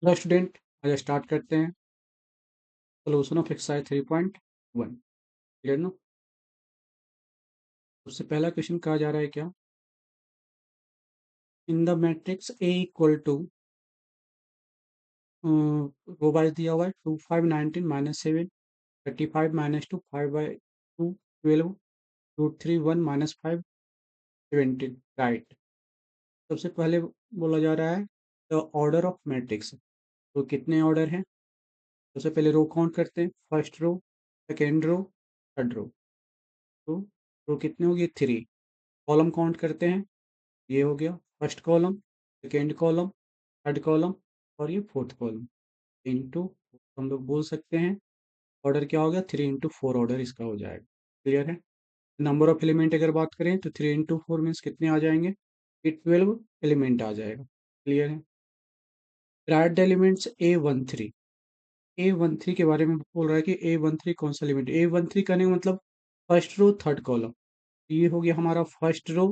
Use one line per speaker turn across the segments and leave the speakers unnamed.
Hello student, आज start करते हैं। सोल्यूशन ऑफ एक्सरसाइज 3.1 क्लियर नो। सबसे पहला क्वेश्चन कहा जा रहा है क्या, in the matrix A equal to row wise दिया हुआ है 2 5 19 -7 35 -2 5/2 12 √3 1 -5 17 राइट। सबसे पहले बोला जा रहा है द ऑर्डर ऑफ मैट्रिक्स, तो कितने ऑर्डर हैं। सबसे पहले रो काउंट करते हैं, first row, second row, third row. तो रो कितने हो गए, 3। कॉलम काउंट करते हैं, ये हो गया first column, second column, third column और ये फोर्थ कॉलम इंटू, हम लोग बोल सकते हैं ऑर्डर क्या हो गया, 3 into 4 ऑर्डर इसका हो जाएगा। क्लियर है। नंबर ऑफ एलिमेंट अगर बात करें तो 3 into 4 मीन्स कितने आ जाएंगे, ये 12 एलिमेंट आ जाएगा। क्लियर है। Right the elements A13। A13 के बारे में बोल रहा है कि A13 कौन सा एलिमेंट, A13 करने का मतलब फर्स्ट रो थर्ड कॉलम, ये हो गया हमारा फर्स्ट रो।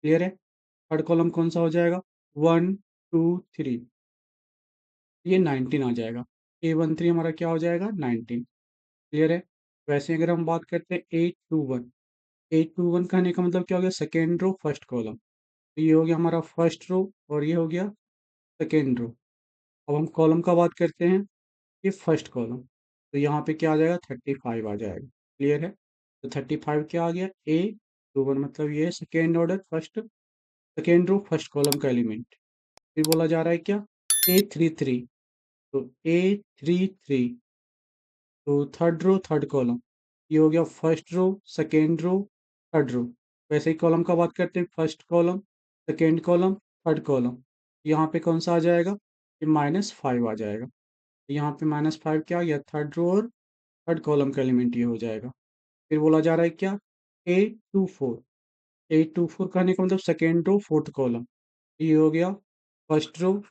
क्लियर है। थर्ड कॉलम कौन सा हो जाएगा, 1 2 3, ये 19 आ जाएगा। A13 हमारा क्या हो जाएगा, 19। क्लियर है। वैसे अगर हम बात करते हैं 821, 821 कहने का मतलब क्या हो गया, सेकेंड रो फर्स्ट कॉलम, तो ये हो गया हमारा फर्स्ट रो और ये हो गया सेकेंड रो। अब हम कॉलम का बात करते हैं, ये फर्स्ट कॉलम, तो यहाँ पे क्या आ जाएगा, 35 आ जाएगा। क्लियर है। तो 35 क्या आ गया, A21 मतलब ये second order first, second row first column का एलिमेंट। फिर बोला जा रहा है क्या, A33, तो A33 तो थर्ड रो थर्ड कॉलम, ये हो गया first row second row third row. वैसे ही कॉलम का बात करते हैं, first column second column third column, यहाँ पे कौन सा आ जाएगा, ये -5 आ जाएगा। यहाँ पे -5 क्या आ गया, थर्ड रो और थर्ड कॉलम का एलिमेंट ये हो जाएगा। फिर बोला जा रहा है क्या, A24, A24 कहने का मतलब सेकेंड रो फोर्थ कॉलम, ये हो गया फर्स्ट रो,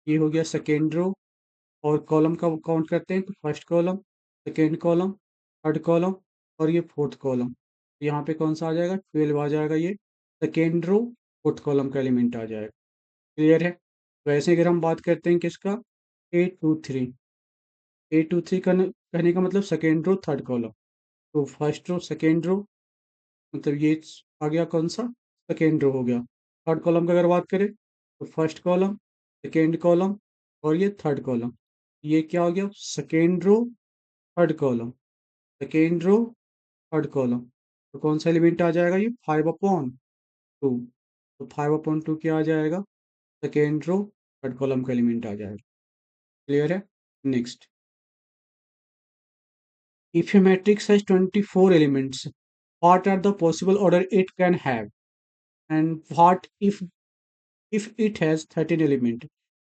ये हो गया सेकेंड रो और कॉलम का काउंट करते हैं तो first column second column third column और ये फोर्थ कॉलम, यहाँ पे कौन सा आ जाएगा, 12 आ जाएगा। ये सेकेंड रो फोर्थ कॉलम का एलिमेंट आ जाएगा। क्लियर है। वैसे अगर हम बात करते हैं किसका, A23, A23 कहने का मतलब सेकेंड रो थर्ड कॉलम, तो फर्स्ट रो सेकेंड रो मतलब ये आ गया कौन सा, सेकेंड रो हो गया। थर्ड कॉलम का अगर बात करें तो फर्स्ट कॉलम सेकेंड कॉलम और ये थर्ड कॉलम, ये क्या हो गया, second row third column second row third column, तो कौन सा एलिमेंट आ जाएगा, ये 5/2, तो 5/2 क्या आ जाएगा, सेकेंड रो थर्ड कॉलम का एलिमेंट आ जाएगा। क्लियर है। Next, if a matrix has 24 elements, what are the possible order it can have, and what if it has 13 element.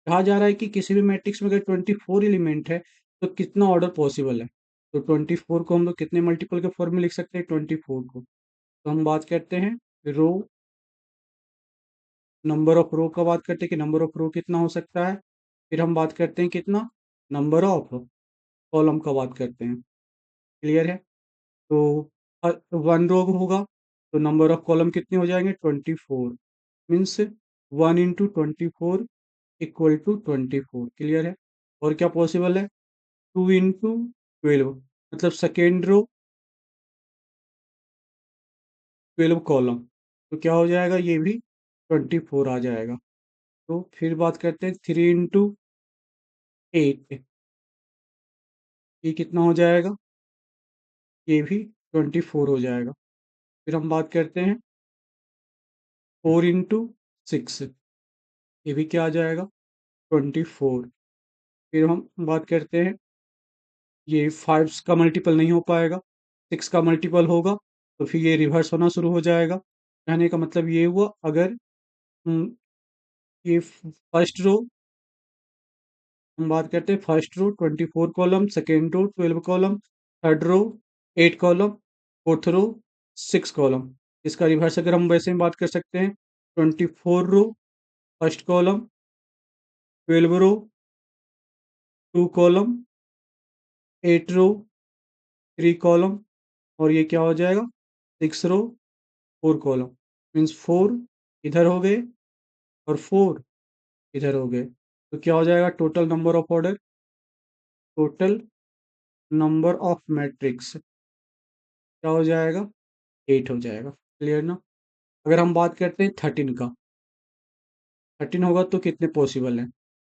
कहा जा रहा है कि किसी भी मैट्रिक्स में अगर 24 एलिमेंट है तो कितना ऑर्डर पॉसिबल है। तो 24 को हम लोग कितने मल्टीपल के फॉर्म में लिख सकते हैं, 24 को, तो हम बात करते हैं रो, नंबर ऑफ रो का बात करते हैं कि नंबर ऑफ रो कितना हो सकता है। फिर हम बात करते हैं कितना, नंबर ऑफ कॉलम का बात करते हैं। क्लियर है। तो 1 रो होगा तो नंबर ऑफ कॉलम कितने हो जाएंगे, 24, means 1 into 24 equal to 24। Clear है। और क्या पॉसिबल है, 2 into 12 मतलब सेकेंड रो 12 कॉलम, तो क्या हो जाएगा, ये भी 24 आ जाएगा। तो फिर बात करते हैं 3 into 8, ये कितना हो जाएगा, ये भी 24 हो जाएगा। फिर हम बात करते हैं 4 into 6, ये भी क्या आ जाएगा, 24। फिर हम बात करते हैं, ये 5 का मल्टीपल नहीं हो पाएगा, 6 का मल्टीपल होगा तो फिर ये रिवर्स होना शुरू हो जाएगा। कहने का मतलब ये हुआ, अगर ये फर्स्ट रो, हम बात करते हैं first row 24 column, second row 12 column, third row 8 column, fourth row 6 column. इसका रिवर्स अगर हम वैसे में बात कर सकते हैं, 24 row first column, 12 row 2 column, 8 row 3 column और ये क्या हो जाएगा, 6 रो 4 कॉलम, मीन्स 4 इधर हो गए और 4 इधर हो गए। तो क्या हो जाएगा total number of order, total number of matrix क्या हो जाएगा, 8 हो जाएगा। क्लियर ना। अगर हम बात करते हैं 13 का, 13 होगा तो कितने पॉसिबल है,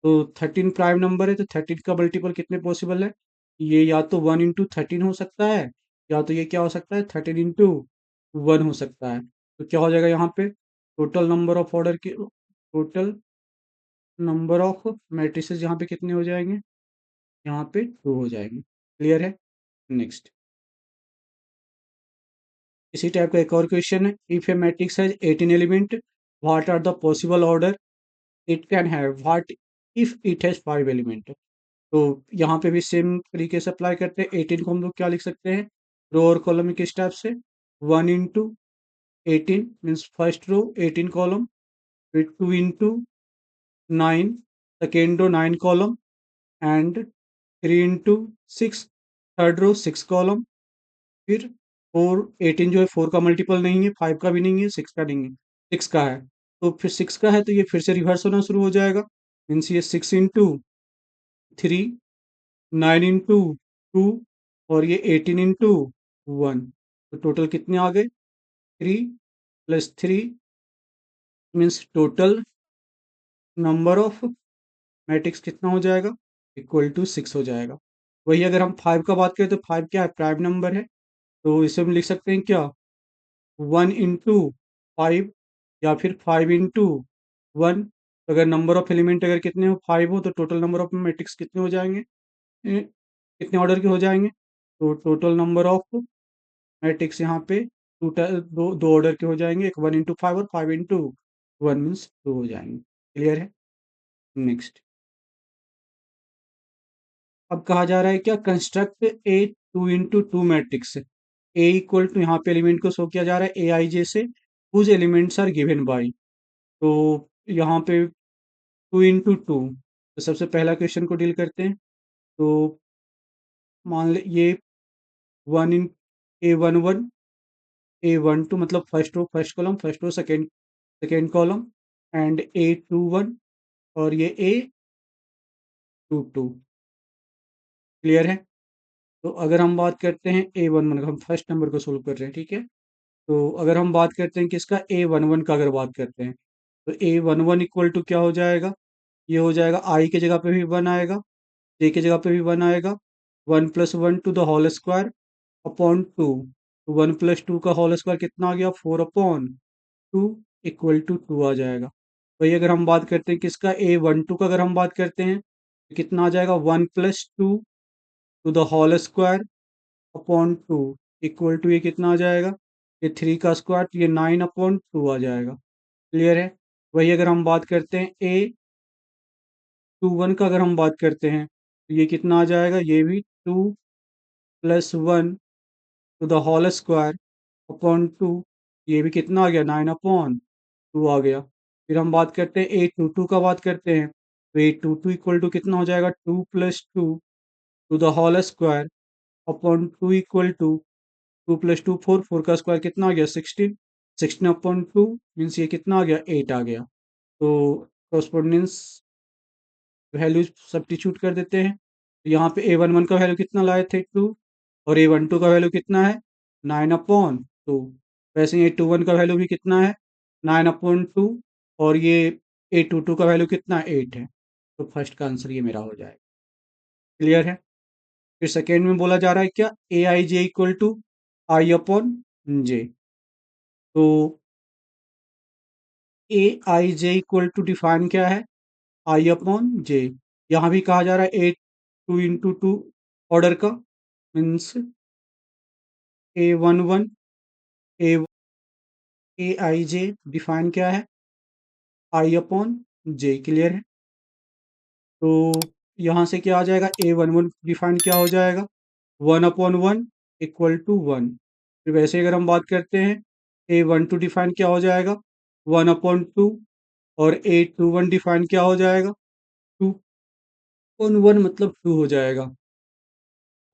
तो 13 प्राइम नंबर है तो 13 का मल्टीपल कितने पॉसिबल है, ये या तो 1 into 13 हो सकता है, या तो ये क्या हो सकता है 13 into 1 हो सकता है। तो क्या हो जाएगा यहाँ पे टोटल नंबर ऑफ ऑर्डर के, टोटल नंबर ऑफ मैट्रिसेस यहाँ पे कितने हो जाएंगे, यहाँ पे 2 हो जाएंगे। क्लियर है। नेक्स्ट, इसी टाइप का एक और क्वेश्चन है, if a matrix has 18 element what are the possible order it can have what if it has 5 element. तो यहाँ पे भी सेम तरीके से अप्लाई करते हैं। 18 को हम लोग क्या लिख सकते हैं, रो और कॉलम के स्टेप से, 1 into 18 means first row 18 column, फिर 2 into 9 second row 9 column, and 3 into 6 third row 6 column, फिर 18 जो है 4 का मल्टीपल नहीं है, 5 का भी नहीं है, 6 का नहीं है, 6 का है, तो फिर 6 का है तो ये फिर से रिवर्स होना शुरू हो जाएगा, मीन्स ये 6 into 3, 9 into 2 और ये 18 into 1, तो टोटल कितने आ गए, 3 + 3 means total number of matrix कितना हो जाएगा, =6 हो जाएगा। वही अगर हम 5 का बात करें तो 5 क्या है, प्राइम नंबर है, तो इसे हम लिख सकते हैं क्या, 1 into 5 या फिर 5 into 1। अगर नंबर ऑफ एलिमेंट अगर कितने हो 5 हो तो टोटल नंबर ऑफ मैट्रिक्स कितने हो जाएंगे, कितने ऑर्डर के हो जाएंगे, तो टोटल नंबर ऑफ मैट्रिक्स यहाँ पे दो दो ऑर्डर के हो जाएंगे, एक 1 into 5 और 5 into 1 मीन्स 2 हो जाएंगे। क्लियर है। नेक्स्ट, अब कहा जा रहा है क्या, construct a 2 into 2 matrix, A equal to यहाँ पे एलिमेंट को शो किया जा रहा है ए आई जे से, whose elements are given by. तो यहाँ पे 2 into 2, तो सबसे पहला क्वेश्चन को डील करते हैं। तो मान ले ये 1 in A11 A12 मतलब first row first column, first row second second column, and A21 और ये A22। क्लियर है। तो अगर हम बात करते हैं A11 का, हम फर्स्ट नंबर को सोल्व कर रहे हैं, ठीक है। तो अगर हम बात करते हैं किसका, A11 का अगर बात करते हैं, तो A11 इक्वल टू क्या हो जाएगा, ये हो जाएगा आई की जगह पे भी 1 आएगा, जे की जगह पे भी 1 आएगा, 1 + 1 to the whole square upon 2, 1 + 2 का होल स्क्वायर कितना आ गया, 4/2 इक्वल टू 2 आ जाएगा। वही अगर हम बात करते हैं किसका, A12 का अगर हम बात करते हैं तो कितना आ जाएगा, 1 + 2 to the whole square upon 2 equal to ये कितना आ जाएगा, ये 3 का स्क्वायर, तो ये 9/2 आ जाएगा। क्लियर है। वही अगर हम बात करते हैं A21 का अगर हम बात करते हैं तो ये कितना आ जाएगा, ये भी 2 + 1 to the whole square upon 2, ये भी कितना आ गया, 9/2 आ गया। फिर हम बात करते हैं A22 का बात करते हैं, तो A22 इक्वल टू कितना हो जाएगा, 2 + 2 to the whole square upon 2 equal to 2 + 2 4, 4 का स्क्वायर कितना आ गया, 16, 16/2 मीन्स ये कितना आ गया, 8 आ गया। तो कॉरस्पॉन्डेंस वैल्यू सब्स्टिट्यूट कर देते हैं, तो यहाँ पे A11 का वैल्यू कितना लाए थे, 2, और A12 का वैल्यू कितना है, 9/2। वैसे ही A21 का वैल्यू भी कितना है, 9/2, और ये A22 का वैल्यू कितना है, 8 है। तो फर्स्ट का आंसर ये मेरा हो जाएगा। क्लियर है। फिर सेकेंड में बोला जा रहा है क्या, Aij = I/J। तो Aij इक्वल टू डिफाइन क्या है, I/J। यहाँ भी कहा जा रहा है 2 into 2 ऑर्डर का, मीन्स A11 ए Aij डिफाइन क्या है, I/J। क्लियर है। तो यहाँ से क्या आ जाएगा, A11 डिफाइन क्या हो जाएगा, 1/1 इक्वल टू 1। फिर वैसे अगर हम बात करते हैं A12 डिफाइन क्या हो जाएगा, 1/2, और A21 डिफाइन क्या हो जाएगा, 2/1 मतलब 2 हो जाएगा,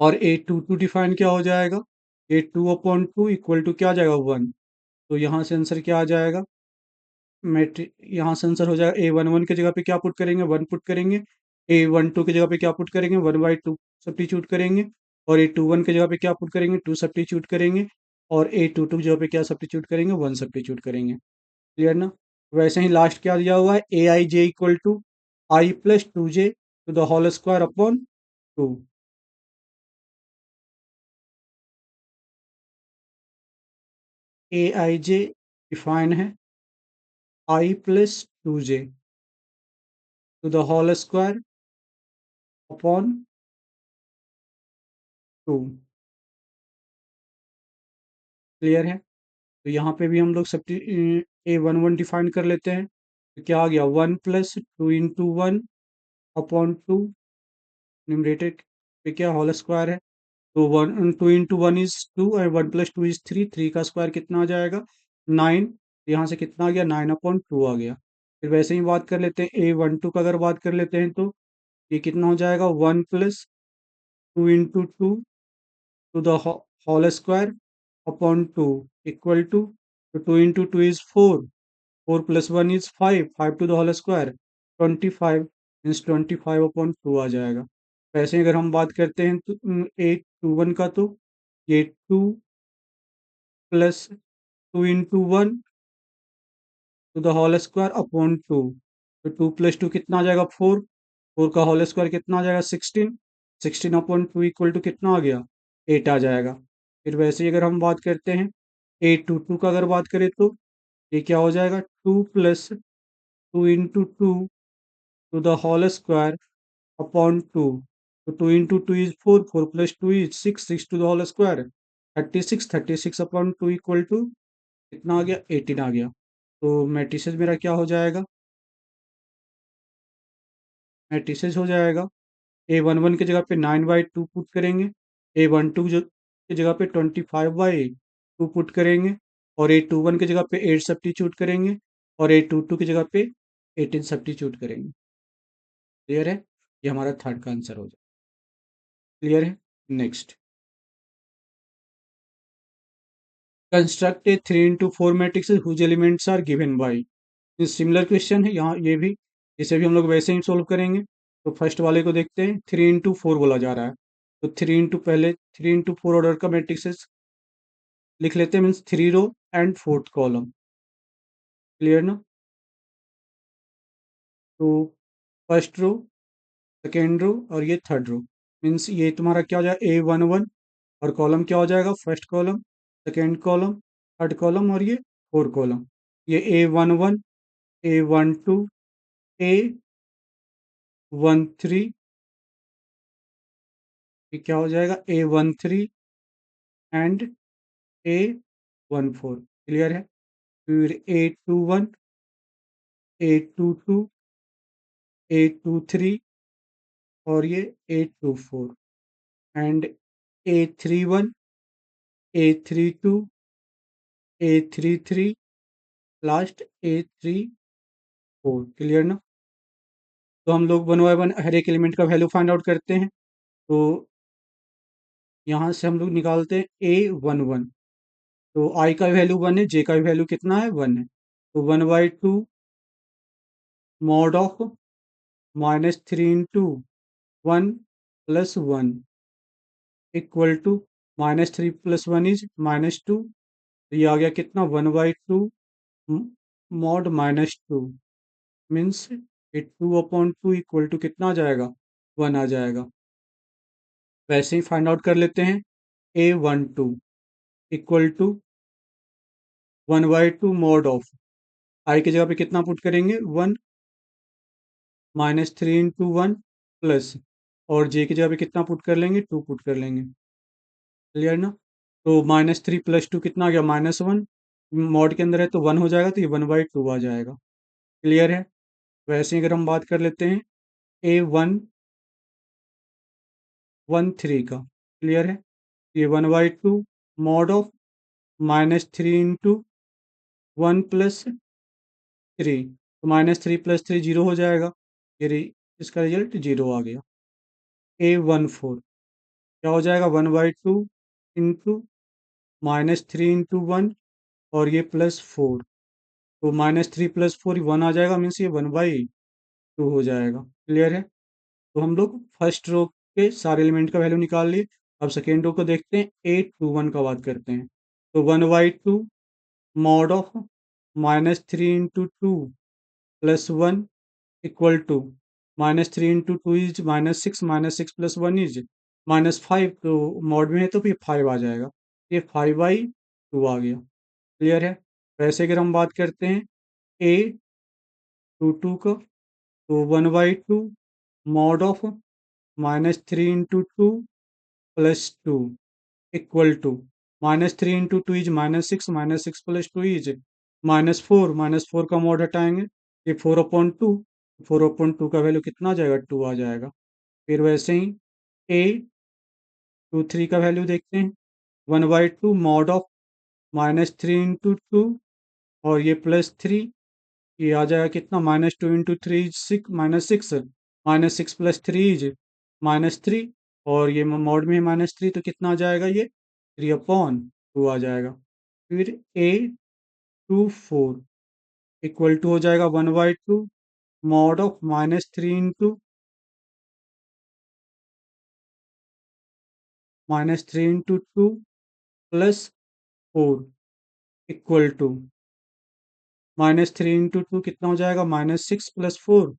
और A22 डिफाइन क्या हो जाएगा, A2/2 इक्वल टू क्या आ जाएगा, 1। तो यहाँ से आंसर क्या आ जाएगा, मैट्रिक यहाँ से आंसर हो जाएगा A11 की जगह पे क्या पुट करेंगे, 1 पुट करेंगे। A12 की जगह पे क्या पुट करेंगे, 1/2 सब्स्टिट्यूट करेंगे। और A21 की जगह पे क्या पुट करेंगे, 2 सब्स्टिट्यूट करेंगे। और A22 की जगह पे क्या सब्स्टिट्यूट करेंगे, 1 सब्स्टिट्यूट करेंगे। क्लियर ना। वैसे ही लास्ट क्या दिया हुआ है, AIJ equal to I+2J to the whole square upon 2। AIJ define है I+2J to the whole square upon 2। Clear है। तो यहाँ पे भी हम लोग सब A11 डिफाइन कर लेते हैं। तो क्या आ गया, 1+2 × 1 अपॉन 2, न्यूमरेटर पे क्या होल स्क्वायर है। तो 2 × 1 इज 2 और 1+2 इज 3, 3 का स्क्वायर कितना आ जाएगा, 9। यहाँ से कितना आ गया, 9/2 आ गया। फिर वैसे ही बात कर लेते हैं A12 का, अगर बात कर लेते हैं तो ये कितना हो जाएगा, 1+2 × 2 to the whole square upon 2 equal to, तो 2 × 2 is 4, 4+1 is 5, 5 to the whole square 25, means 25/2 आ जाएगा। वैसे ही अगर हम बात करते हैं तो 821 का, तो ये 2+2 × 1 to the whole square upon 2। तो 2+2 कितना आ जाएगा, 4, 4 का होल स्क्वायर कितना आ जाएगा, 16, 16/2 इक्वल टू कितना आ गया, 8 आ जाएगा। फिर वैसे ही अगर हम बात करते हैं A22 का, अगर बात करें तो ये क्या हो जाएगा, 2+2 × 2 to the whole square upon 2। तो 2 × 2 is 4, 4+2 is 6, 6 to the whole square 36, 36/2 equal to कितना आ गया, 18 आ गया। तो मैट्रिसेस मेरा क्या हो जाएगा, मैट्रिसेस हो जाएगा A11 की जगह पे 9/2 पुट करेंगे। A12 की जगह पे 25/2 पुट करेंगे। और A21 की जगह पे 8 सब्स्टिट्यूट करेंगे। और A22 की जगह पे 18 सब्स्टिट्यूट करेंगे। क्लियर है। ये हमारा थर्ड का आंसर हो जाएगा। क्लियर है। Next, construct a 3 × 4 matrix whose elements are given by. Similar question है यहाँ ये भी, इसे भी हम लोग वैसे ही सोल्व करेंगे। तो फर्स्ट वाले को देखते हैं, 3 × 4 बोला जा रहा है। तो 3 × 4 ऑर्डर का मैट्रिक्स लिख लेते हैं, means 3 row and 4th column. Clear ना। तो फर्स्ट रो, सेकेंड रो और ये थर्ड रो, मीन्स ये तुम्हारा क्या हो जाएगा, A11। और कॉलम क्या हो जाएगा, first column, second column, third column और ये 4 कॉलम। ये A11, A12, A13, ये क्या हो जाएगा, A13 एंड A14। क्लियर है। फिर A21, A22, A23 और ये A24 and A31, A32, A33, last A34। Clear ना। तो हम लोग वन बाय वन हर एक एलिमेंट का वैल्यू फाइंड आउट करते हैं। तो यहाँ से हम लोग निकालते हैं A11। तो I का वैल्यू 1 है, J का वैल्यू कितना है, 1 है। तो 1/2 mod of -3 × 1 + 1 equal to -3 + 1 is -2। तो ये आ गया कितना, 1/2 मॉड -2, मीन्स 2/2 इक्वल टू कितना आ जाएगा, 1 आ जाएगा। वैसे ही फाइंड आउट कर लेते हैं A12 equal to 1/2 mod of I की जगह पे कितना पुट करेंगे, 1, -3 × 1 प्लस, और जे की जगह पे कितना पुट कर लेंगे, 2 पुट कर लेंगे। क्लियर ना। तो -3 + 2 कितना आ गया, -1। मॉड के अंदर है तो 1 हो जाएगा, तो ये 1/2 आ जाएगा। क्लियर है। वैसे ही अगर हम बात कर लेते हैं A113 का, क्लियर है। ये 1/2 मॉड ऑफ -3 × 1 + 3। तो -3 + 3 जीरो हो जाएगा। ये इसका रिजल्ट जीरो आ गया। A14 क्या हो जाएगा, 1/2 इंटू -3 × 1 और ये +4। तो -3 + 4 1 आ जाएगा, मीन्स ये 1/2 हो जाएगा। क्लियर है? तो हम लोग फर्स्ट रो के सारे एलिमेंट का वैल्यू निकाल लिए। अब सेकेंड रो को देखते हैं, 8 2 1 का बात करते हैं। तो 1/2 मॉड ऑफ -3 × 2 + 1 = -3 × 2 इज -6, -6 + 1 इज -5। तो मॉड में है तो फिर 5 आ जाएगा, ये 5/2 आ गया। क्लियर है? वैसे अगर हम बात करते हैं A 2 का, तो 1/2 मॉड ऑफ -3 × 2 + 2 = -3 × 2 इज -6, -6 + 2 इज -4, -4 का मॉड हटाएंगे, ये 4/2, 4/2 का वैल्यू कितना आ जाएगा, 2 आ जाएगा। फिर वैसे ही A 3 का वैल्यू देखते हैं, 1/2 मॉड ऑफ -3 × 2 और ये +3, ये आ जाएगा कितना, -2 × 3 6, -6, -6 + 3 इज -3, और ये मॉड में -3 तो कितना आ जाएगा, ये 3/2 आ जाएगा। फिर A 2 4 = हो जाएगा 1/2 मॉड ऑफ -3 × 2 + 4 = -3 × 2 कितना हो जाएगा, -6 + 4,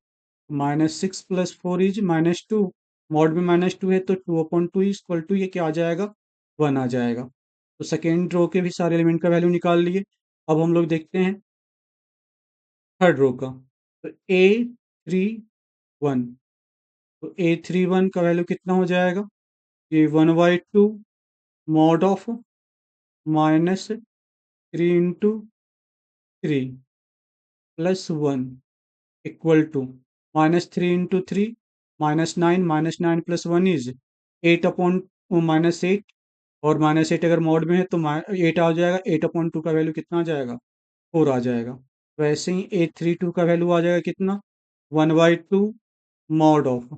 -6 + 4 इज -2, मॉड में -2 है तो 2/2 ये क्या आ जाएगा, 1 आ जाएगा। तो सेकेंड रो के भी सारे एलिमेंट का वैल्यू निकाल लिए। अब हम लोग देखते हैं थर्ड रो का, तो A 3 1, तो A 3 1 का वैल्यू कितना हो जाएगा, ये 1/2 मॉड ऑफ -3 × 3 + 1 = -3 × 3 -9, -9 + 1 इज 8/8, और -8 अगर मॉड में है तो 8 आ जाएगा, 8/2 का वैल्यू कितना आ जाएगा, 4 आ जाएगा। वैसे ही A 3 2 का वैल्यू आ जाएगा कितना, 1/2 मॉड ऑफ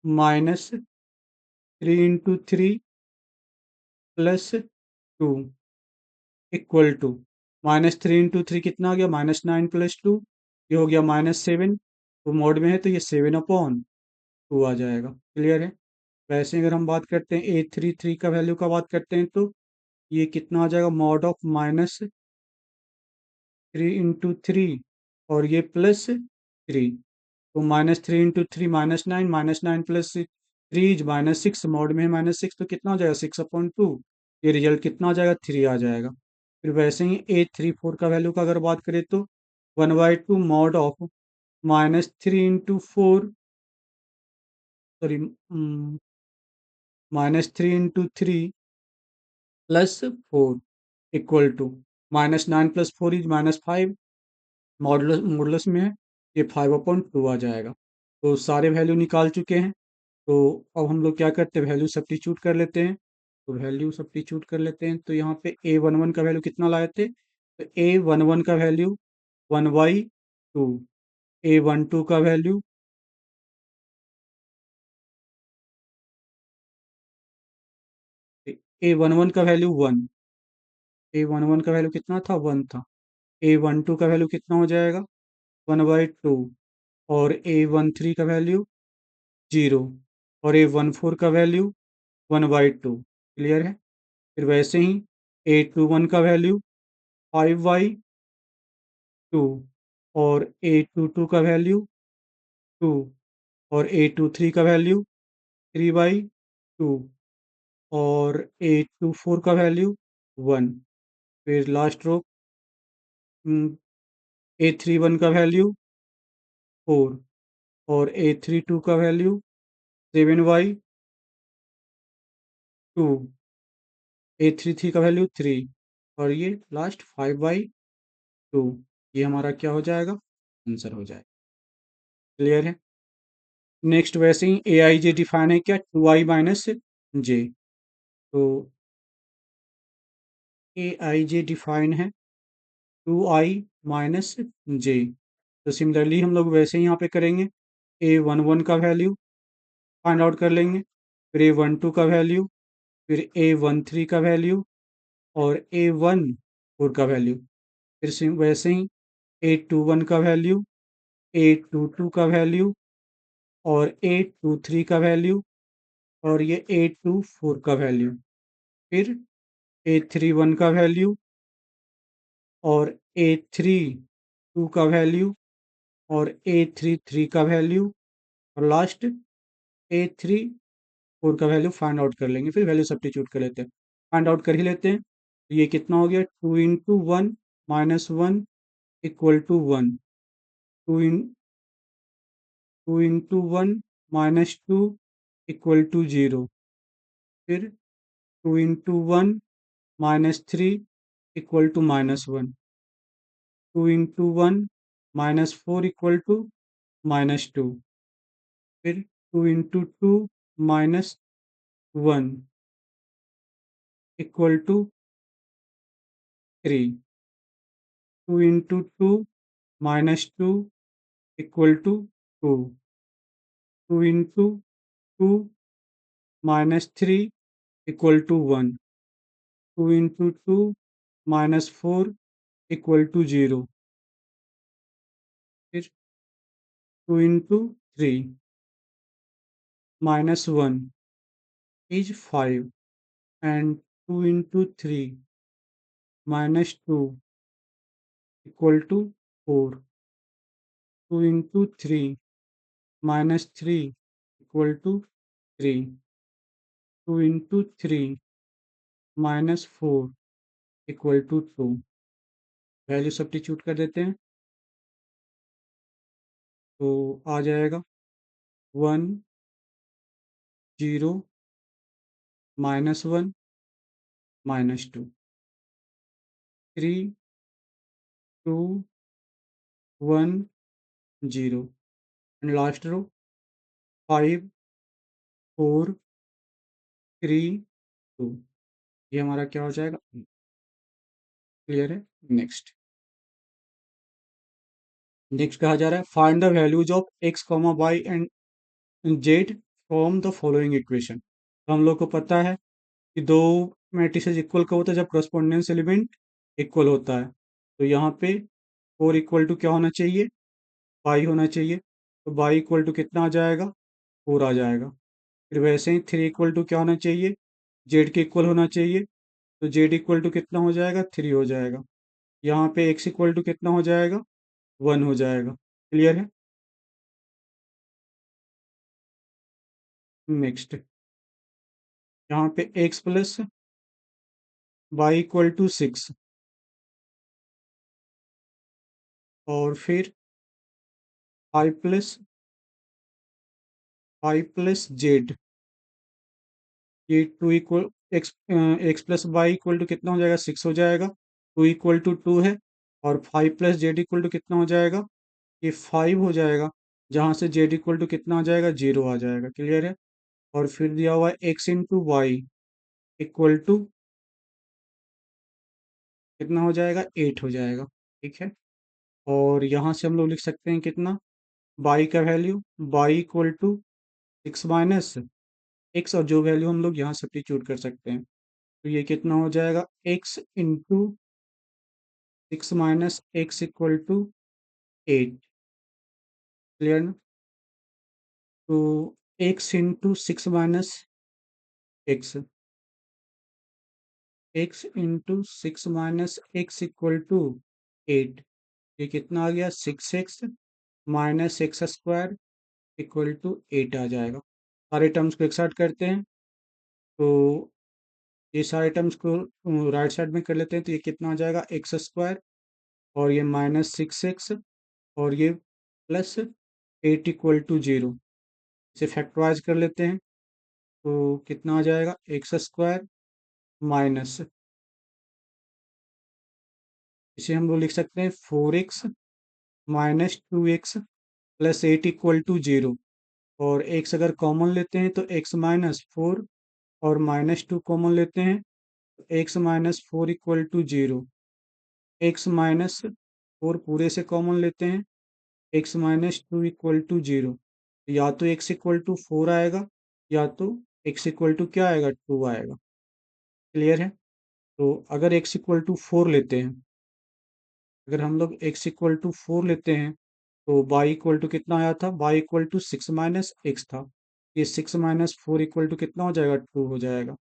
-3 × 3 + 2 = -3 × 3 कितना आ गया, -9 + 2, ये हो गया -7, तो मॉड में है तो ये 7/2 आ जाएगा। क्लियर है? वैसे अगर हम बात करते हैं A 3 3 का वैल्यू का बात करते हैं, तो ये कितना आ जाएगा, मॉड ऑफ -3 × 3 और ये +3, तो -3 × 3 -9, -9 + 3 -6, मॉड में है -6 तो कितना हो जाएगा, 6/2, ये रिजल्ट कितना आ जाएगा, 3 आ जाएगा। फिर वैसे ही A 3 4 का वैल्यू का अगर बात करें, तो 1/2 mod of -3 × 4, sorry, -3 × 3 + 4 = -9 + 4 is -5, modulus modulus में है, ये 5/2 आ जाएगा। तो सारे वैल्यू निकाल चुके हैं। तो अब हम लोग क्या करते हैं, वैल्यू सब्स्टिट्यूट कर लेते हैं। तो वैल्यू सब्स्टिट्यूट कर लेते हैं, तो यहाँ पे A 11 का वैल्यू कितना लाए थे, तो A 11 का वैल्यू 1/2, A 12 का वैल्यू A 11 का वैल्यू 1, A 11 का वैल्यू कितना था, 1 था। A 12 का वैल्यू कितना हो जाएगा, 1/2, और A 13 का वैल्यू 0, और A 14 का वैल्यू 1/2। क्लियर है? फिर वैसे ही A 21 का वैल्यू 5/2, और A 22 का वैल्यू 2, और A 23 का वैल्यू 3/2, और A 24 का वैल्यू 1। फिर लास्ट रो, A 31 का वैल्यू 4, और A 32 का वैल्यू 7/2, A 33 का वैल्यू 3, और ये लास्ट 5/2। ये हमारा क्या हो जाएगा, आंसर हो जाएगा। क्लियर है? नेक्स्ट वैसे ही AIJ डिफाइन है क्या, 2i - j। तो AIJ डिफाइन है 2i - j। तो सिमिलरली हम लोग वैसे ही यहाँ पे करेंगे, A 11 का वैल्यू फाइंड आउट कर लेंगे, फिर A 12 का वैल्यू, फिर A 13 का वैल्यू, और A 14 का वैल्यू। फिर से वैसे ही 821 का वैल्यू, 822 का वैल्यू और 823 का वैल्यू और ये 824 का वैल्यू, फिर 831 का वैल्यू और 832 का वैल्यू और 833 का वैल्यू और लास्ट 834 का वैल्यू फाइंड आउट कर लेंगे। फिर वैल्यू सब्स्टिट्यूट कर लेते हैं, फाइंड आउट कर ही लेते हैं। तो ये कितना हो गया, 2 × 1 - 1 = 1, 2 × 1 - 2 = 0, फिर 2 × 1 - 3 = -1, 2 × 1 - 4 = -2, फिर 2 × 2 - 1 = 3, 2 × 2 - 2 = 2, 2 × 2 - 3 = 1, 2 × 2 - 4 = 0, फिर 2 × 3 - 1 is 5 and 2 × 3 - 2 = 4, 2 × 3 - 3 = 3, 2 × 3 - 4 = 2। वैल्यू सब्स्टिट्यूट कर देते हैं तो आ जाएगा 1 0 -1 -2, 3 2 1 0 एंड लास्ट रो 5 4 3 2। ये हमारा क्या हो जाएगा, क्लियर है। नेक्स्ट नेक्स्ट कहा जा रहा है find the values of x, y and Z from the following equation. तो हम लोग को पता है कि दो मैट्रिसेस इक्वल कब होता है, जब करस्पोंडेंस एलिमेंट इक्वल होता है। तो यहाँ पे 4 = क्या होना चाहिए, y होना चाहिए। तो y = कितना आ जाएगा, 4 आ जाएगा। फिर वैसे ही 3 = क्या होना चाहिए, z के इक्वल होना चाहिए। तो z = कितना हो जाएगा, 3 हो जाएगा। यहाँ पे x = कितना हो जाएगा, 1 हो जाएगा। क्लियर है। नेक्स्ट यहाँ पे x + y = 6 और फिर 5 + z, ये 2 इक्वल x + y = कितना हो जाएगा, 6 हो जाएगा। 2 = 2 है और 5 + z = कितना हो जाएगा, ये 5 हो जाएगा। जहाँ से z = कितना आ जाएगा, 0 आ जाएगा। क्लियर है। और फिर दिया हुआ है x × y = कितना हो जाएगा, 8 हो जाएगा। ठीक है। और यहाँ से हम लोग लिख सकते हैं कितना, y का वैल्यू y = 6 माइनस x, और जो वैल्यू हम लोग यहाँ सब्स्टिट्यूट कर सकते हैं। तो ये कितना हो जाएगा, x × 6 - x = 8। क्लियर ना। तो x × 6 - x, x × 6 - x = 8। ये कितना आ गया, 6x - x² = 8 आ जाएगा। सारे टर्म्स को एक साथ करते हैं तो ये सारे टर्म्स को राइट साइड में कर लेते हैं। तो ये कितना आ जाएगा, x² और ये -6x और ये +8 = 0। इसे फैक्टराइज कर लेते हैं तो कितना आ जाएगा, x² माइनस, इसे हम लोग लिख सकते हैं 4x - 2x + 8 = 0। और x अगर कॉमन लेते हैं तो x - 4 और -2 कॉमन लेते हैं तो x - 4 = 0। x - 4 पूरे से कॉमन लेते हैं, x - 2 = 0। या तो x = 4 आएगा या तो x = क्या आएगा, 2 आएगा। क्लियर है। तो अगर x = 4 लेते हैं अगर हम लोग x इक्वल टू 4 लेते हैं तो y इक्वल टू कितना आया था, y equal to 6 minus X था। ये 6 माइनस 4 इक्वल टू कितना हो जाएगा, 2 हो जाएगा।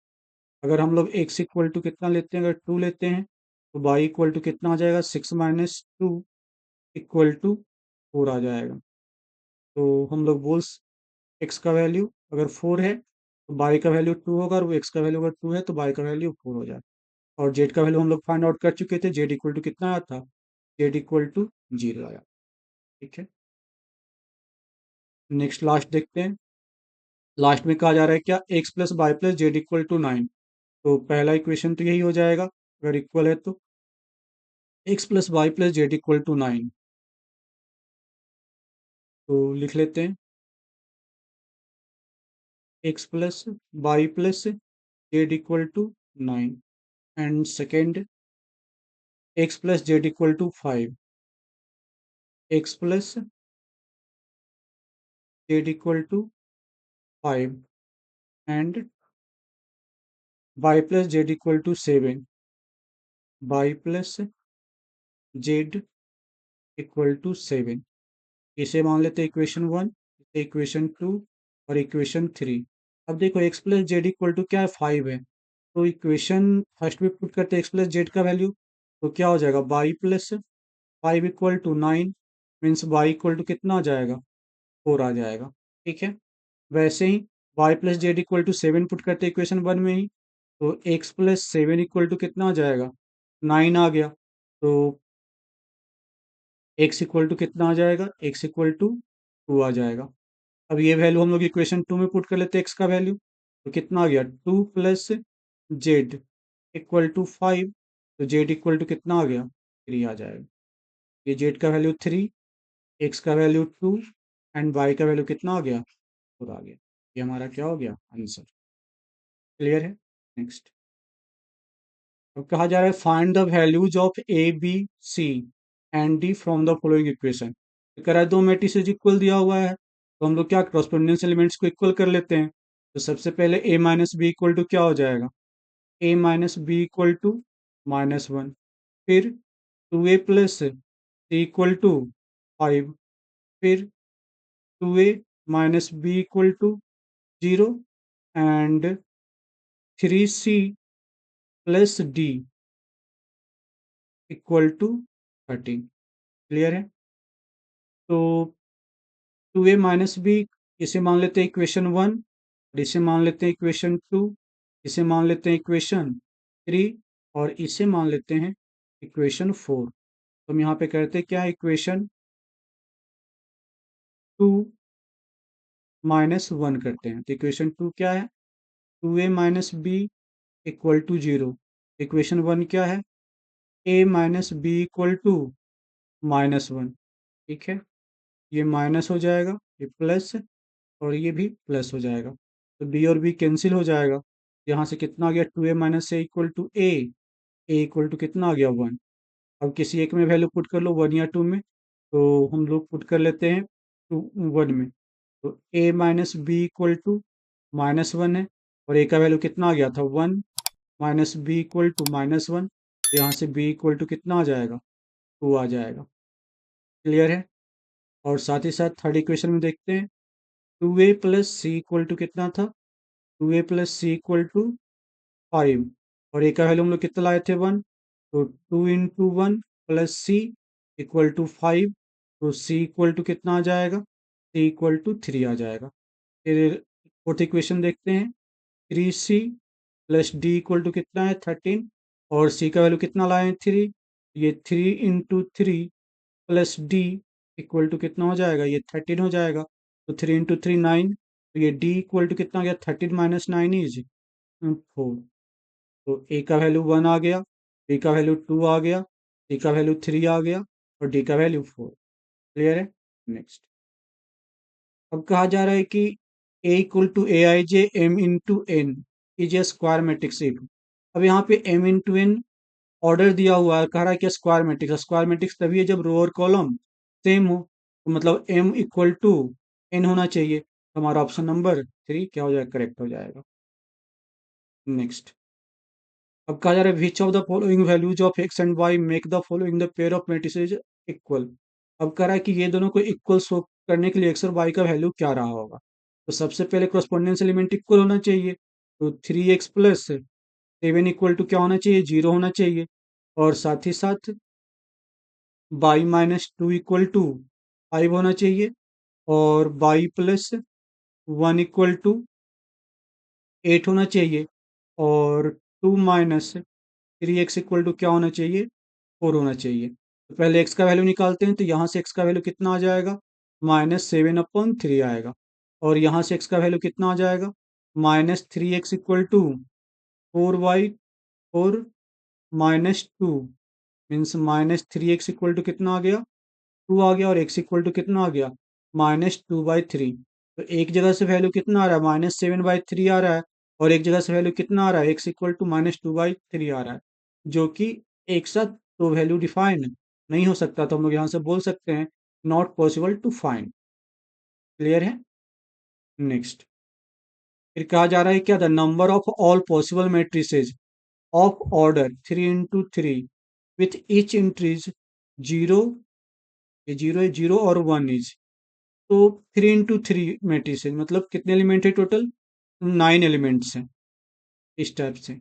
अगर हम लोग x इक्वल टू कितना लेते हैं, अगर 2 लेते हैं तो y इक्वल टू कितना आ जाएगा, 6 माइनस 2 इक्वल टू 4 आ जाएगा। तो हम लोग बोल x का वैल्यू अगर 4 है तो y का वैल्यू 2 होगा, और वो x का वैल्यू अगर 2 है तो y का वैल्यू 4 हो जाएगा। और z का वैल्यू हम लोग फाइंड आउट कर चुके थे, z इक्वल टू कितना आया था, z इक्वल टू 0 आया। ठीक है, नेक्स्ट लास्ट देखते हैं। लास्ट में कहा जा रहा है क्या, x plus Y plus Z equal to 9। तो पहला इक्वेशन तो यही हो जाएगा अगर इक्वल है तो, x plus Y plus Z equal to 9। तो लिख लेते हैं x plus Y plus Z equal to 9, and second x plus Z equal to 5, x plus Z equal to 5 and y plus Z equal to 7, y plus Z equal to 7। इसे मान लेते हैं equation 1, इसे equation 2 और equation 3। अब देखो x plus Z equal to क्या है, 5 है। तो इक्वेशन फर्स्ट में पुट करते हैं x प्लस जेड का वैल्यू, तो क्या हो जाएगा, y plus 5 equal to 9, means y equal to कितना आ जाएगा, 4 आ जाएगा। ठीक है, वैसे ही y plus Z equal to 7 put करते हैं इक्वेशन 1 में ही, तो x प्लस 7 इक्वल टू कितना आ जाएगा, 9 आ गया। तो x इक्वल टू कितना आ जाएगा, x इक्वल टू 2 आ जाएगा। अब ये वैल्यू हम लोग इक्वेशन 2 में पुट कर लेते हैं x का वैल्यू, तो कितना आ गया, 2 प्लस जेड इक्वल टू 5। तो जेड इक्वल टू कितना आ गया, 3 आ जाएगा। ये जेड का वैल्यू 3, एक्स का वैल्यू 2 एंड वाई का वैल्यू कितना आ गया, 4 आ गया। ये हमारा क्या हो गया, आंसर। क्लियर है, नेक्स्ट। अब कहा जा रहा है find the values of A B C and D from the following equation. कह रहा है दो मैट्रिसेस इक्वल दिया हुआ है, तो हम लोग क्या कॉरस्पोंडेंस एलिमेंट्स को इक्वल कर लेते हैं। तो सबसे पहले ए माइनस बी इक्वल टू क्या हो जाएगा, ए माइनस बी इक्वल टू -1। फिर 2a plus C equal to 5। फिर 2a minus B equal to 0 and 3c plus D equal to 13। Clear है, तो 2a माइनस बी इसे मान लेते हैं इक्वेशन 1, और इसे मान लेते हैं इक्वेशन 2, इसे मान लेते हैं इक्वेशन 3, और इसे मान लेते हैं इक्वेशन 4। तो हम यहाँ पे करते हैं क्या, इक्वेशन 2 -1 करते हैं। तो इक्वेशन 2 क्या है, 2a minus B equal to 0। Equation 1 क्या है, a minus B equal to -1। ठीक है, ये माइनस हो जाएगा, ये प्लस, और ये भी प्लस हो जाएगा। तो बी और बी कैंसिल हो जाएगा। यहाँ से कितना आ गया, 2a minus A equal to A equal to कितना आ गया, 1। अब किसी एक में वैल्यू पुट कर लो, 1 या 2 में। तो हम लोग पुट कर लेते हैं 1 में। तो a minus B equal to -1 है, और a का वैल्यू कितना आ गया था, 1, माइनस बी इक्वल टू -1। यहाँ से b इक्वल टू कितना आ जाएगा, 2 आ जाएगा। क्लियर है, और साथ ही साथ थर्ड इक्वेशन में देखते हैं, 2a plus C equal to कितना था, 2a plus C equal to 5, और a का वैल्यू हम लोग कितना लाए थे, 1। तो 2 into 1 plus C equal to 5। तो c इक्वल टू कितना आ जाएगा, c इक्वल टू 3 आ जाएगा। फिर फोर्थ इक्वेशन देखते हैं, 3c plus D equal to कितना है, 13, और सी का वैल्यू कितना लाए हैं, 3। ये 3 into 3 plus D equal to कितना हो जाएगा, ये 13 हो जाएगा। तो 3 इंटू 3 9। तो ये डी इक्वल टू कितना आ गया, 13 माइनस 9 इज 4। तो ए का वैल्यू 1 आ गया, बी का वैल्यू 2 आ गया, सी का वैल्यू 3 आ गया, और डी का वैल्यू 4। क्लियर है, नेक्स्ट। अब कहा जा रहा है कि A equal to A I J M into N is a square matrix if. अब यहाँ पे एम इंटू एन ऑर्डर दिया हुआ है, कह रहा है कि स्क्वायर मैट्रिक्स, स्क्वायर मैट्रिक्स तभी है जब रो और कॉलम सेम हो। तो मतलब एम इक्वल टू एन होना चाहिए। तो हमारा ऑप्शन नंबर 3 क्या हो जाएगा, करेक्ट हो जाएगा। नेक्स्ट। अब कहा जा रहा है which of the following values of X and Y make the following the pair of matrices equal. अब कह रहा है कि ये दोनों को इक्वल शो करने के लिए एक्स और वाई का वैल्यू क्या रहा होगा। तो सबसे पहले कॉरस्पॉन्डेंस एलिमेंट इक्वल होना चाहिए, तो 3x प्लस 7 इक्वल टू क्या होना चाहिए, 0 होना चाहिए। और साथ ही साथ by minus two equal to 5 होना चाहिए। और बाई प्लस 1 इक्वल टू 8 होना चाहिए। और 2 माइनस 3x इक्वल टू क्या होना चाहिए, 4 होना चाहिए। तो पहले x का वैल्यू निकालते हैं, तो यहाँ से x का वैल्यू कितना आ जाएगा, -7/3 आएगा। और यहाँ से x का वैल्यू कितना आ जाएगा, -3x equal to 4/4 -2 means -3x equal to कितना आ गया, 2 आ गया। और x इक्वल टू कितना आ गया, -2/3। तो एक जगह से वैल्यू कितना आ रहा है, -7/3 आ रहा है। और एक जगह से वैल्यू कितना आ रहा है, x इक्वल टू -2/3 आ रहा है, जो कि एक साथ तो वैल्यू डिफाइन नहीं हो सकता। तो हम लोग यहाँ से बोल सकते हैं not possible to find. Clear है। नेक्स्ट फिर कहा जा रहा है क्या, the number of all possible matrices of order 3 × 3 with each entries 0, ये 0 है, 0 और 1 इज। तो 3 × 3 मैट्रिसेस मतलब कितने एलिमेंट है टोटल, 9 एलिमेंट्स हैं इस टाइप से।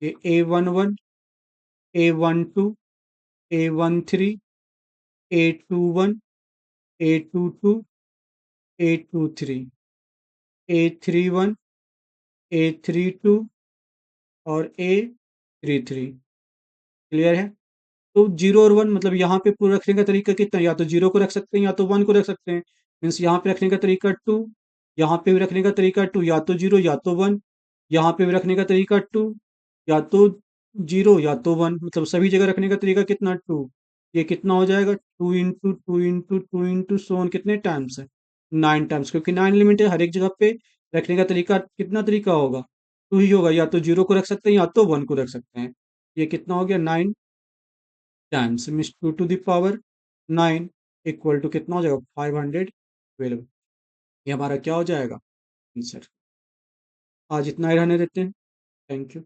ये A11, A12, A13, A21, A22, A23, A31, A32 और A33। क्लियर है। तो 0 और 1 मतलब यहाँ पे पूरा रखने का तरीका कितना है? या तो 0 को रख सकते हैं या तो 1 को रख सकते हैं। मीन्स यहाँ पे रखने का तरीका 2, यहाँ पे भी रखने का तरीका 2, या तो 0 या तो 1। यहाँ पे भी रखने का तरीका 2, या तो 0 या तो 1, मतलब सभी जगह रखने का तरीका कितना, 2। ये कितना हो जाएगा, 2 × 2 × 2 × सो ऑन, कितने टाइम्स है, 9 टाइम्स। क्योंकि 9 एलिमेंट है, हर एक जगह पे रखने का तरीका कितना तरीका होगा, 2 ही होगा। या तो 0 को रख सकते हैं या तो 1 को रख सकते हैं। ये कितना हो गया, 9 times means 2 to the power 9 equal to कितना हो जाएगा, 512। ये हमारा क्या हो जाएगा आंसर। आज इतना ही रहने देते हैं। Thank you.